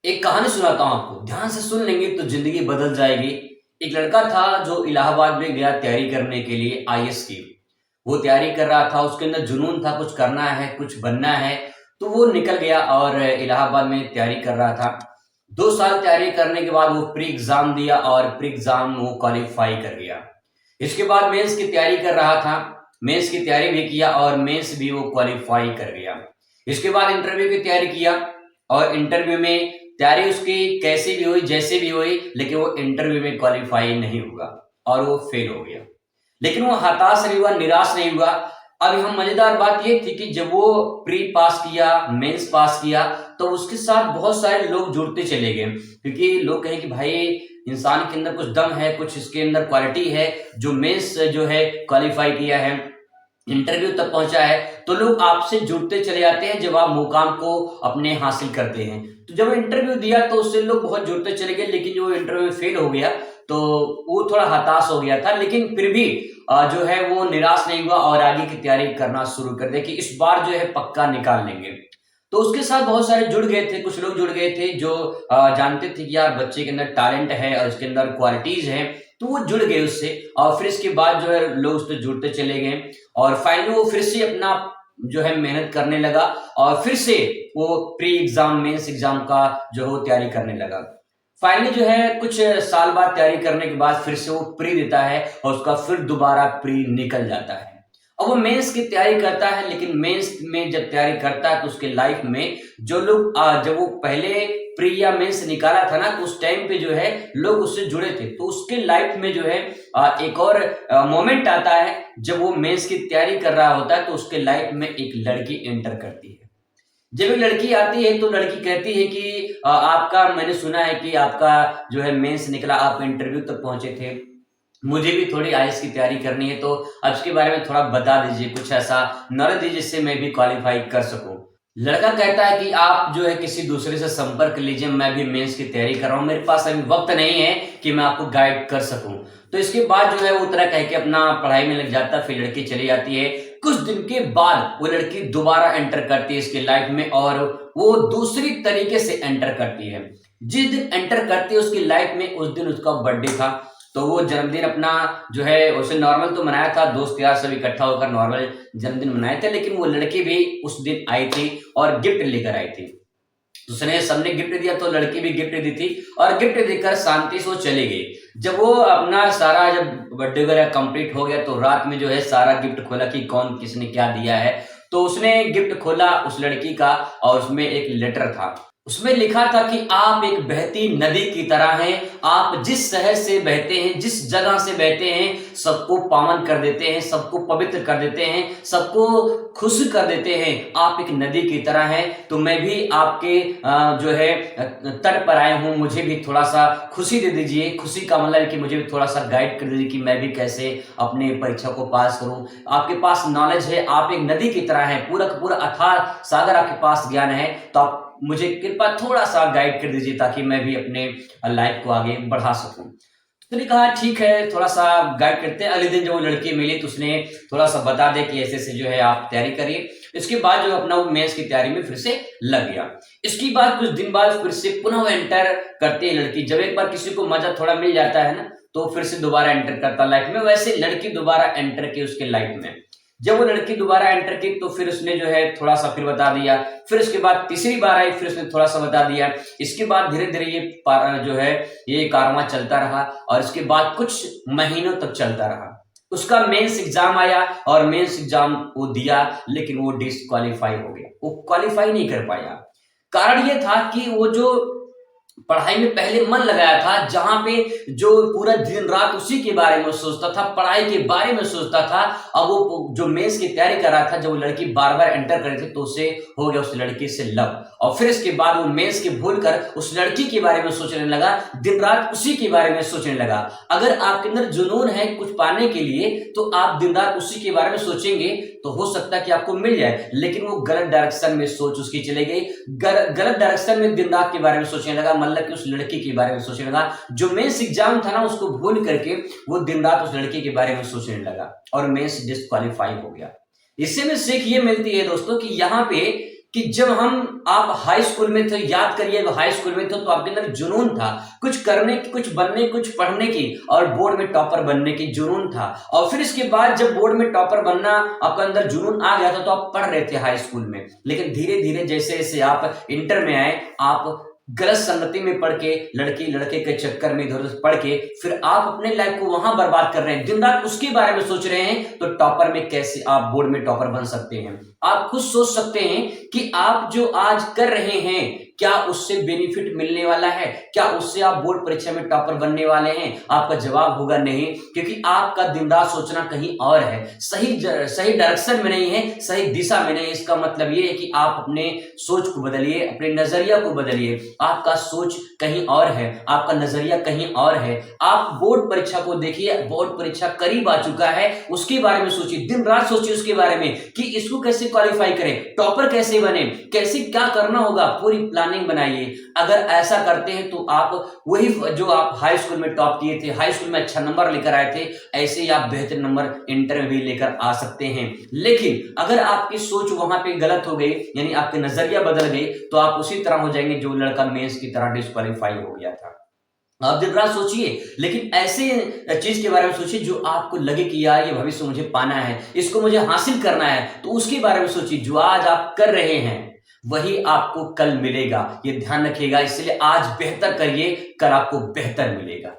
एक कहानी सुनाता हूँ आपको, ध्यान से सुन लेंगे तो ज़िंदगी बदल जाएगी। एक लड़का था जो इलाहाबाद में गया तैयारी करने के लिए आईएएस की। वो तैयारी कर रहा था, उसके अंदर जुनून था, कुछ करना है, कुछ बनना है, तो वो निकल गया और इलाहाबाद में तैयारी कर रहा था। 2 साल तैयारी करने के बाद वो प्री एग्ज़ाम दिया और प्री एग्ज़ाम वो क्वालीफाई कर गया। इसके बाद मेंस की तैयारी कर रहा था, मेंस की तैयारी भी किया और मेंस भी वो क्वालीफाई कर गया। इसके बाद इंटरव्यू की तैयारी किया और इंटरव्यू में तैयारी उसकी कैसी भी हुई, जैसे भी हुई, लेकिन वो इंटरव्यू में क्वालीफाई नहीं हुआ और वो फेल हो गया। लेकिन वो हताश नहीं हुआ, निराश नहीं हुआ। अब यहाँ मजेदार बात ये थी कि जब वो प्री पास किया, मेंस पास किया, तो उसके साथ बहुत सारे लोग जुड़ते चले गए, क्योंकि लोग कहें कि भाई इंसान के अंदर कुछ दम है, कुछ इसके अंदर क्वालिटी है, जो मेंस जो है क्वालिफाई किया है, इंटरव्यू तक पहुंचा है, तो लोग आपसे जुड़ते चले जाते हैं जब आप मुकाम को अपने हासिल करते हैं। तो जब इंटरव्यू दिया तो उससे लोग बहुत जुड़ते चले गए, लेकिन जो इंटरव्यू में फेल हो गया तो वो थोड़ा हताश हो गया था, लेकिन फिर भी जो है वो निराश नहीं हुआ और आगे की तैयारी करना शुरू कर दिया कि इस बार जो है पक्का निकाल लेंगे। तो उसके साथ बहुत सारे जुड़ गए थे, कुछ लोग जुड़ गए थे जो जानते थे कि यार बच्चे के अंदर टैलेंट है और इसके अंदर क्वालिटीज है, तो वो जुड़ गए उससे। और फिर इसके बाद जो है लोग उससे जुड़ते चले गए और फाइनली वो फिर से अपना जो है मेहनत करने लगा और फिर से वो प्री एग्जाम मेंस एग्जाम का जो है वो तैयारी करने लगा। फाइनली जो है कुछ साल बाद तैयारी करने के बाद फिर से वो प्री देता है और उसका फिर दोबारा प्री निकल जाता है। अब वो मेंस की तैयारी करता है, लेकिन मेंस में जब तैयारी करता है तो उसके लाइफ में जो लोग जब वो पहले प्री या मेंस निकाला था ना, तो उस टाइम पे जो है लोग उससे जुड़े थे, तो उसके लाइफ में जो है एक और मोमेंट आता है जब वो मेंस की तैयारी कर रहा होता है, तो उसके लाइफ में एक लड़की एंटर करती है। जब एक लड़की आती है तो लड़की कहती है कि आपका मैंने सुना है कि आपका जो है मेंस निकला, आप इंटरव्यू तक पहुंचे थे, मुझे भी थोड़ी आईएएस की तैयारी करनी है, तो अब इसके बारे में थोड़ा बता दीजिए, कुछ ऐसा नॉलेज दीजिए जिससे मैं भी क्वालिफाई कर सकूं। लड़का कहता है कि आप जो है किसी दूसरे से संपर्क लीजिए, मैं भी मेंस की तैयारी कर रहा हूँ, मेरे पास अभी वक्त नहीं है कि मैं आपको गाइड कर सकूं। तो इसके बाद जो है वो तरह कह के अपना पढ़ाई में लग जाता है, फिर लड़की चली जाती है। कुछ दिन के बाद वो लड़की दोबारा एंटर करती है इसके लाइफ में और वो दूसरी तरीके से एंटर करती है। जिस दिन एंटर करती है उसकी लाइफ में, उस दिन उसका बर्थडे था, तो वो जन्मदिन अपना जो है उसे नॉर्मल तो मनाया था, दोस्त यार सब इकट्ठा होकर नॉर्मल जन्मदिन मनाए थे, लेकिन वो लड़की भी उस दिन आई थी और गिफ्ट लेकर आई थी। उसने सबने गिफ्ट दिया तो लड़की भी गिफ्ट दी थी और गिफ्ट देकर शांति से वो चली गई। जब वो अपना सारा जब बर्थडे वगैरह कंप्लीट हो गया तो रात में जो है सारा गिफ्ट खोला कि कौन किसने क्या दिया है, तो उसने गिफ्ट खोला उस लड़की का और उसमें एक लेटर था। उसमें लिखा था कि आप एक बहती नदी की तरह हैं, आप जिस शहर से बहते हैं, जिस जगह से बहते हैं, सबको पावन कर देते हैं, सबको पवित्र कर देते हैं, सबको खुश कर देते हैं। आप एक नदी की तरह हैं, तो मैं भी आपके जो है तट पर आया हूँ, मुझे भी थोड़ा सा खुशी दे दीजिए। खुशी का मतलब है कि मुझे भी थोड़ा सा गाइड कर दीजिए कि मैं भी कैसे अपने परीक्षा को पास करूँ। आपके पास नॉलेज है, आप एक नदी की तरह हैं, पूरा का पूरा अथाह सागर आपके पास ज्ञान है, तो आप मुझे कृपा थोड़ा सा गाइड कर दीजिए ताकि मैं भी अपने लाइफ को आगे बढ़ा सकूं। तो उसने कहा ठीक है, थोड़ा सा गाइड करते हैं। अगले दिन जब वो लड़की मिली तो उसने थोड़ा सा बता दे कि ऐसे ऐसे जो है आप तैयारी करिए। इसके बाद जो अपना वो मेंस की तैयारी में फिर से लग गया। इसके बाद कुछ दिन बाद फिर से पुनः वो एंटर करती है लड़की। जब एक बार किसी को मजा थोड़ा मिल जाता है ना, तो फिर से दोबारा एंटर करता लाइफ में, वैसे लड़की दोबारा एंटर की उसके लाइफ में। जब वो लड़की दोबारा एंटर की तो फिर उसने जो है थोड़ा सा फिर बता दिया। फिर उसके बाद तीसरी बार आई, फिर उसने थोड़ा सा बता दिया। इसके बाद धीरे धीरे ये जो है ये कारवां चलता रहा और इसके बाद कुछ महीनों तक चलता रहा। उसका मेंस एग्जाम आया और मेंस एग्जाम वो दिया, लेकिन वो डिस्क्वालीफाई हो गया, वो क्वालिफाई नहीं कर पाया। कारण ये था कि वो जो पढ़ाई में पहले मन लगाया था, जहां पे जो पूरा दिन रात उसी के बारे में सोचता था, पढ़ाई के बारे में सोचता था, अब वो जो मेंस की तैयारी कर रहा था, जब वो लड़की बार बार एंटर कर रही थी तो उसे हो गया उस लड़की से लव। और फिर इसके बाद वो मेंस के भूल कर उस लड़की के बारे में सोचने लगा, दिन रात उसी के बारे में सोचने लगा। अगर आपके अंदर जुनून है कुछ पाने के लिए तो आप दिन रात उसी के बारे में सोचेंगे तो हो सकता है कि आपको मिल जाए, लेकिन वो गलत डायरेक्शन में सोच उसकी चले गई। गलत डायरेक्शन में दिन रात के बारे में सोचने लगा, मतलब कि उस लड़की के बारे में सोचने लगा। जो मेंस एग्जाम था ना उसको भूल करके वो दिन रात उस लड़की के बारे में सोचने लगा और मेंस डिस्क्वालीफाई हो गया। इससे में सीख ये मिलती है दोस्तों कि यहाँ पे कि जब आप हाई स्कूल में थे, याद करिए हाई स्कूल में थे तो आपके अंदर जुनून था कुछ करने की, कुछ बनने, कुछ पढ़ने की और बोर्ड में टॉपर बनने की जुनून था। और फिर इसके बाद जब बोर्ड में टॉपर बनना आपके अंदर जुनून आ गया था तो आप पढ़ रहे थे हाई स्कूल में, लेकिन धीरे धीरे जैसे जैसे आप इंटर में आए, आप गलत संगति में पढ़ के, लड़की लड़के के चक्कर में इधर उधर पढ़ के फिर आप अपने लाइफ को वहां बर्बाद कर रहे हैं, दिन रात उसके बारे में सोच रहे हैं। तो टॉपर में कैसे आप बोर्ड में टॉपर बन सकते हैं? आप खुद सोच सकते हैं कि आप जो आज कर रहे हैं क्या उससे बेनिफिट मिलने वाला है? क्या उससे आप बोर्ड परीक्षा में टॉपर बनने वाले हैं? आपका जवाब होगा नहीं, क्योंकि आपका दिन रात सोचना कहीं और है, सही डायरेक्शन में नहीं है, सही दिशा में नहीं। इसका मतलब ये है कि आप अपने सोच को बदलिए, अपने नजरिया को बदलिए। आपका सोच कहीं और है, आपका नजरिया कहीं और है। आप बोर्ड परीक्षा को देखिए, बोर्ड परीक्षा करीब आ चुका है, उसके बारे में सोचिए, दिन रात सोचिए उसके बारे में कि इसको कैसे क्वालिफाई करें, टॉपर कैसे बने, कैसे क्या करना होगा, पूरी प्लानिंग बनाइए। अगर ऐसा करते हैं तो आप वही जो आप हाई स्कूल में टॉप किए थे, हाई स्कूल में अच्छा नंबर लेकर आए थे, ऐसे ही आप बेहतर नंबर इंटर में भी लेकर आ सकते हैं। लेकिन अगर आपकी सोच वहां पे गलत हो गई, यानी आपके नजरिया बदल गई, तो आप उसी तरह हो जाएंगे जो लड़का मेंस की तरह डिस्क्वालीफाई हो गया था। आप दिन रात सोचिए, लेकिन ऐसे चीज के बारे में सोचिए जो आपको लगे कि यार ये भविष्य मुझे पाना है, इसको मुझे हासिल करना है, तो उसके बारे में सोचिए। जो आज आप कर रहे हैं वही आपको कल मिलेगा, ये ध्यान रखिएगा। इसलिए आज बेहतर करिए, कल आपको बेहतर मिलेगा।